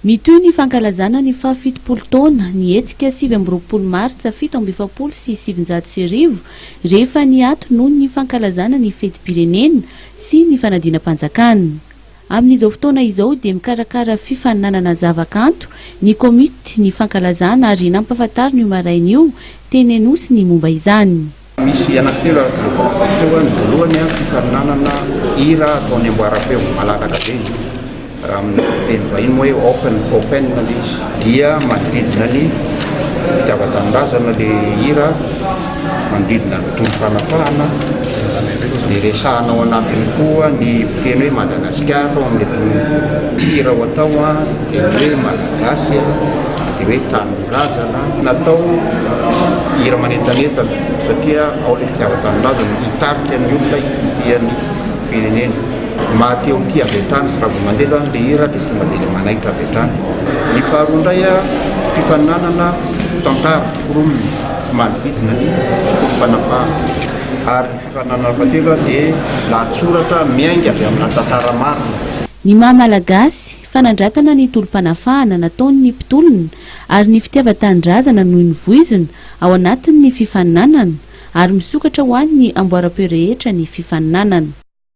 Mitoy ny fankalazana ny fahafitopolo taona ny hetsika 7 Martsa 7 sy 700 rehefa niato noho ny fankalazana ny fetim-pirenena sy ny fanadina-panjakana. Amin'izao fotoana izao dia mikarakara fifaninanana zavakanto ny komity ny fankalazana ary nampahafantarina io maraina io teny Anosy ny momba izany. Misy anankitelo ny voalohany fifaninanana hira ataony amboarapeo malalaka be. Teny vahiny moa hoe open dia manodidina ny fitiavan-tanindrazana le hira, manodidina ny tolom-panapahana, dia resahanao anatiny koa ny teny hoe Madagasikara amin'ny hira ho atao dia hoe malagasy dia hoe tanindrazana natao hira manentanentana satria ao le fitiavan-tanindrazana hitarika ny olona hiany firenena. Mahateo ty avy hatrany raha vao mandeha le hira dia tonga dia manaitra avy hatrany. Ny faharoa indray fifaninanana tantara foronina manodidina ny tolom-panapahana. Ary ny fifaninanana fahatelo dia lahatsoratra miainga avy amina tantara marina. Ny maha-malagasy fanandratana ny tolom-panafahana nataony ny mpitolona ary ny fitiavan-tanindrazana noho ny voizina ao anatin'ny fifaninanana ary misokatra ho an'ny amboaram-peo rehetra ny fifaninanana.